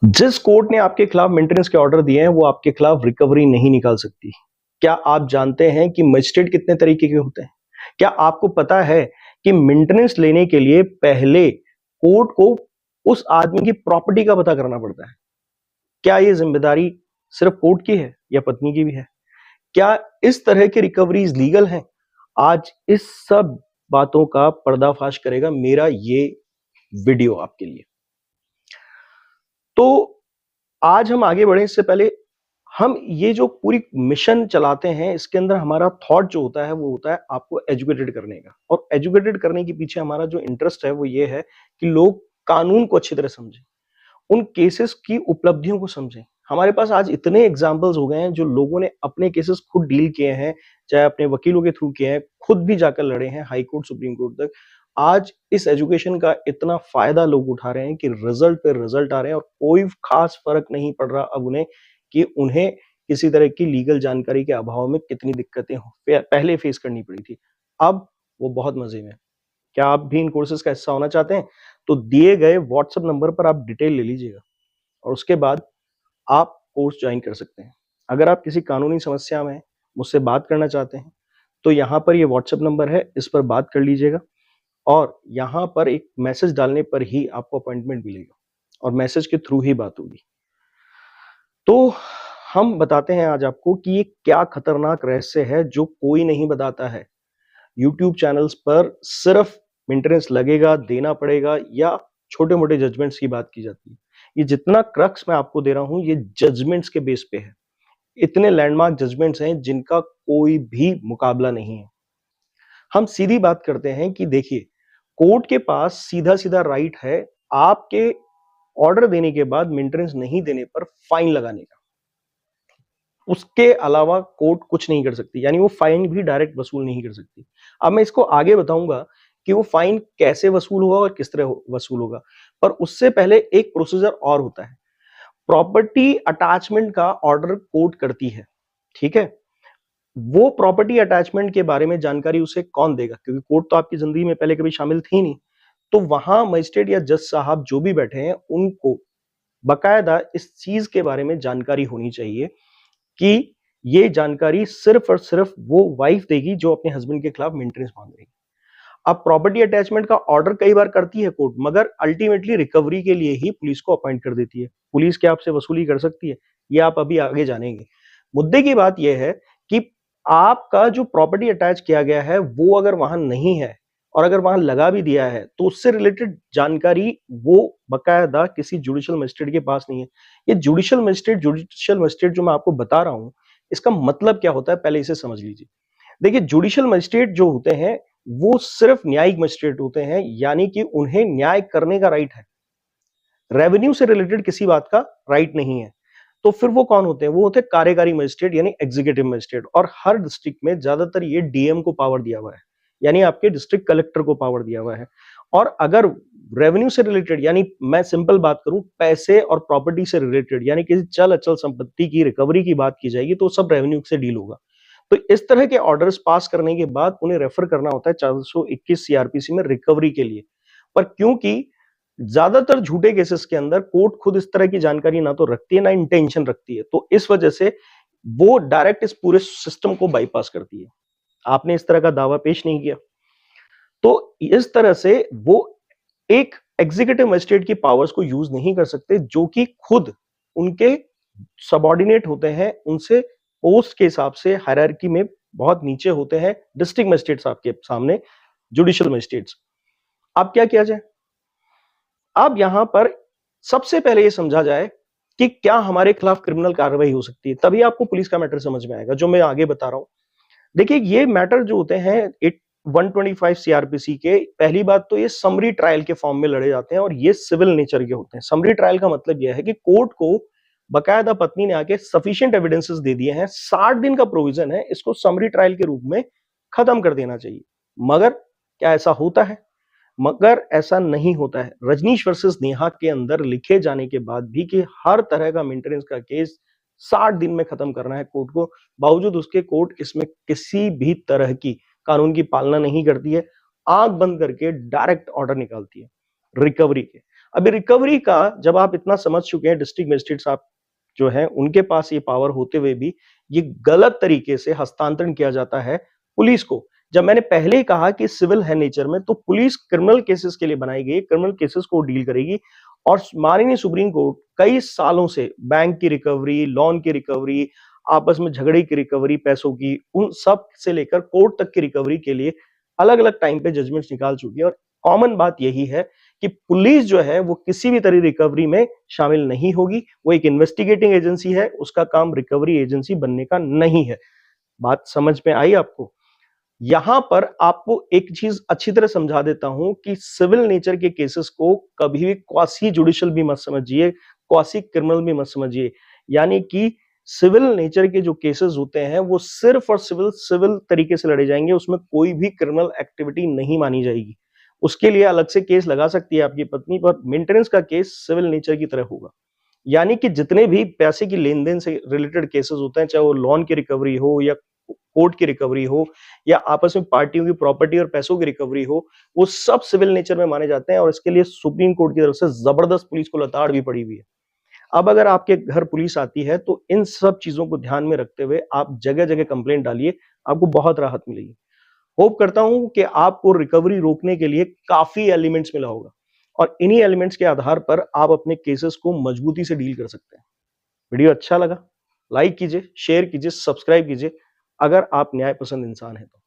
जिस कोर्ट ने आपके खिलाफ मेंटेनेंस के ऑर्डर दिए हैं वो आपके खिलाफ रिकवरी नहीं निकाल सकती। क्या आप जानते हैं कि मजिस्ट्रेट कितने तरीके के होते हैं? क्या आपको पता है कि मेंटेनेंस लेने के लिए पहले कोर्ट को उस आदमी की प्रॉपर्टी का पता करना पड़ता है? क्या ये जिम्मेदारी सिर्फ कोर्ट की है या पत्नी की भी है? क्या इस तरह की रिकवरीज लीगल हैं? आज इस सब बातों का पर्दाफाश करेगा मेरा ये वीडियो आपके लिए। तो आज हम आगे बढ़े इससे पहले हम ये जो पूरी मिशन चलाते हैं इसके अंदर हमारा थॉट जो होता है वो होता है आपको एजुकेटेड करने का, और एजुकेटेड करने के पीछे हमारा जो इंटरेस्ट है वो ये है कि लोग कानून को अच्छी तरह समझें, उन केसेस की उपलब्धियों को समझें। हमारे पास आज इतने एग्जाम्पल्स हो गए हैं जो लोगों ने अपने केसेस खुद डील किए हैं, चाहे अपने वकीलों के थ्रू किए हैं, खुद भी जाकर लड़े हैं हाई कोर्ट सुप्रीम कोर्ट तक। आज इस एजुकेशन का इतना फायदा लोग उठा रहे हैं कि रिजल्ट पे रिजल्ट आ रहे हैं और कोई खास फर्क नहीं पड़ रहा अब उन्हें कि उन्हें किसी तरह की लीगल जानकारी के अभाव में कितनी दिक्कतें पहले फेस करनी पड़ी थी। अब वो बहुत मजे में। क्या आप भी इन कोर्सेज का हिस्सा होना चाहते हैं? तो दिए गए व्हाट्सएप नंबर पर आप डिटेल ले लीजिएगा और उसके बाद आप कोर्स ज्वाइन कर सकते हैं। अगर आप किसी कानूनी समस्या में मुझसे बात करना चाहते हैं तो यहाँ पर ये व्हाट्सएप नंबर है, इस पर बात कर लीजिएगा और यहाँ पर एक मैसेज डालने पर ही आपको अपॉइंटमेंट मिलेगा और मैसेज के थ्रू ही बात होगी। तो हम बताते हैं आज आपको कि ये क्या खतरनाक रहस्य है जो कोई नहीं बताता है। यूट्यूब चैनल्स पर सिर्फ मेंटेनेंस लगेगा, देना पड़ेगा या छोटे-मोटे जजमेंट्स की बात की जाती है। ये जितना क्रक्स मैं आपको दे रहा हूँ ये जजमेंट्स के बेस पे है। इतने लैंडमार्क जजमेंट्स हैं जिनका कोई भी मुकाबला नहीं है। हम सीधी बात करते हैं कि देखिए, कोर्ट के पास सीधा-सीधा राइट है आपके ऑर्डर देने के बाद मेंटेनेंस नहीं देने पर फाइन लगाने का। उसके अलावा कोर्ट कुछ नहीं कर सकती, यानी वो फाइन भी डायरेक्ट वसूल नहीं कर सकती। अब मैं इसको आगे बताऊंगा कि वो फाइन कैसे वसूल होगा और किस तरह वसूल होगा, पर उससे पहले एक प्रोसीजर और होता है। प्रॉपर्टी अटैचमेंट का ऑर्डर कोर्ट करती है, ठीक है? वो प्रॉपर्टी अटैचमेंट के बारे में जानकारी उसे कौन देगा, क्योंकि कोर्ट तो आपकी जिंदगी में पहले कभी शामिल थी नहीं। तो वहां मजिस्ट्रेट या जज साहब जो भी बैठे हैं उनको बकायदा इस चीज के बारे में जानकारी होनी चाहिए कि ये जानकारी सिर्फ और सिर्फ वो वाइफ देगी जो अपने हस्बैंड के खिलाफ मेंटेनेंस मांग रही है। अब प्रॉपर्टी अटैचमेंट का ऑर्डर कई बार करती है कोर्ट, मगर अल्टीमेटली रिकवरी के लिए ही पुलिस को अपॉइंट कर देती है। पुलिस क्या आपसे वसूली कर सकती है? ये आप अभी आगे जानेंगे। मुद्दे की बात यह है कि आपका जो प्रॉपर्टी अटैच किया गया है वो अगर वहां नहीं है और अगर वहां लगा भी दिया है तो उससे रिलेटेड जानकारी वो बकायदा किसी जुडिशियल मजिस्ट्रेट के पास नहीं है। ये जुडिशियल मजिस्ट्रेट जो मैं आपको बता रहा हूं इसका मतलब क्या होता है पहले इसे समझ लीजिए। देखिए, जुडिशियल मजिस्ट्रेट जो होते हैं वो सिर्फ न्यायिक मजिस्ट्रेट होते हैं, यानी कि उन्हें न्याय करने का राइट है। रेवेन्यू से रिलेटेड किसी बात का राइट नहीं है। तो फिर वो कौन होते हैं? वो होते हैं कार्यकारी मजिस्ट्रेट यानी एग्जीक्यूटिव मजिस्ट्रेट, और हर डिस्ट्रिक्ट में ज्यादातर ये डीएम को पावर दिया हुआ है, यानी आपके डिस्ट्रिक्ट कलेक्टर को पावर दिया हुआ है। और अगर रेवेन्यू से रिलेटेड, यानी मैं सिंपल बात करूं, पैसे और प्रॉपर्टी से रिलेटेड यानी किसी चल अचल संपत्ति की रिकवरी की बात की जाएगी तो सब रेवेन्यू से डील होगा। तो इस तरह के ऑर्डर्स पास करने के बाद उन्हें रेफर करना होता है 421 सीआरपीसी में रिकवरी के लिए। पर क्योंकि ज्यादातर झूठे केसेस के अंदर कोर्ट खुद इस तरह की जानकारी ना तो रखती है ना इंटेंशन रखती है, तो इस वजह से वो डायरेक्ट इस पूरे सिस्टम को बाईपास करती है। आपने इस तरह का दावा पेश नहीं किया, तो इस तरह से वो एक एग्जीक्यूटिव मजिस्ट्रेट की पावर्स को यूज नहीं कर सकते जो कि खुद उनके सबॉर्डिनेट होते हैं, उनसे पोस्ट के हिसाब से हायरार्की में बहुत नीचे होते हैं डिस्ट्रिक्ट मजिस्ट्रेट्स आपके सामने, जुडिशियल मजिस्ट्रेट्स। अब क्या किया जाए? अब यहां पर सबसे पहले यह समझा जाए कि क्या हमारे खिलाफ क्रिमिनल कार्रवाई हो सकती है, तभी आपको पुलिस का मैटर समझ में आएगा जो मैं आगे बता रहा हूं। देखिए, ये मैटर जो होते हैं 125 सीआरपीसी के, पहली बात तो ये समरी ट्रायल के फॉर्म में लड़े जाते हैं और ये सिविल नेचर के होते हैं। समरी ट्रायल का मतलब यह है कि कोर्ट को बकायदा पत्नी ने आके सफिशिएंट एविडेंसेस दे दिए हैं, 60 दिन का प्रोविजन है, इसको समरी ट्रायल के रूप में खत्म कर देना चाहिए। मगर क्या ऐसा होता है? मगर ऐसा नहीं होता है। रजनीश वर्सेस नेहा के अंदर लिखे जाने के बाद भी कि हर तरह का मेंटेनेंस का केस 60 दिन में खत्म करना है कोर्ट को, बावजूद उसके कोर्ट इसमें किसी भी तरह की कानून की पालना नहीं करती है, आंख बंद करके डायरेक्ट ऑर्डर निकालती है रिकवरी के। अभी रिकवरी का जब आप इतना समझ चुके हैं, डिस्ट्रिक्ट मजिस्ट्रेट साहब जो हैं, उनके पास ये पावर होते हुए भी ये गलत तरीके से हस्तांतरण किया जाता है पुलिस को। जब मैंने पहले ही कहा कि सिविल है नेचर में, तो पुलिस क्रिमिनल केसेस के लिए बनाई गई, क्रिमिनल केसेस को डील करेगी। और माननीय सुप्रीम कोर्ट कई सालों से बैंक की रिकवरी, लोन की रिकवरी, आपस में झगड़े की रिकवरी, पैसों की, उन सब से लेकर कोर्ट तक की रिकवरी के लिए अलग-अलग टाइम पे जजमेंट्स निकाल चुकी है। और कॉमन बात यही है कि पुलिस जो है वो किसी भी तरह रिकवरी में शामिल नहीं होगी। वो एक इन्वेस्टिगेटिंग एजेंसी है, उसका काम रिकवरी एजेंसी बनने का नहीं है। बात समझ में आई आपको? यहां पर आपको एक चीज अच्छी तरह समझा देता हूं कि सिविल नेचर के केसेस को कभी भी क्वासी जुडिशियल भी मत समझिए, क्वासी क्रिमिनल भी मत समझिए। यानी कि सिविल नेचर के जो केसेस होते हैं वो सिर्फ और सिविल सिविल तरीके से लड़े जाएंगे, उसमें कोई भी क्रिमिनल एक्टिविटी नहीं मानी जाएगी। उसके लिए अलग से केस लगा सकती है आपकी पत्नी, पर मेंटेनेंस का केस सिविल नेचर की तरह होगा। यानी कि जितने भी पैसे की लेन-देन से रिलेटेड केसेस होते हैं, चाहे वो लोन की रिकवरी हो या कोर्ट की रिकवरी हो या आपस में पार्टियों की प्रॉपर्टी और पैसों की रिकवरी हो, वो सब सिविल नेचर में माने जाते हैं। और इसके लिए सुप्रीम कोर्ट की तरफ से जबरदस्त पुलिस को लताड़ भी पड़ी हुई है। अब अगर आपके घर पुलिस आती है तो इन सब चीजों को ध्यान में रखते हुए आप जगह-जगह कंप्लेंट डालिए, आपको बहुत राहत मिलेगी। होप करता हूं कि आपको रिकवरी रोकने के लिए काफी एलिमेंट्स मिला होगा और इन्हीं एलिमेंट्स के आधार पर आप अपने केसेस को मजबूती से डील कर सकते हैं। वीडियो अच्छा लगा, लाइक कीजिए, शेयर कीजिए, सब्सक्राइब कीजिए, अगर आप न्याय पसंद इंसान हैं तो।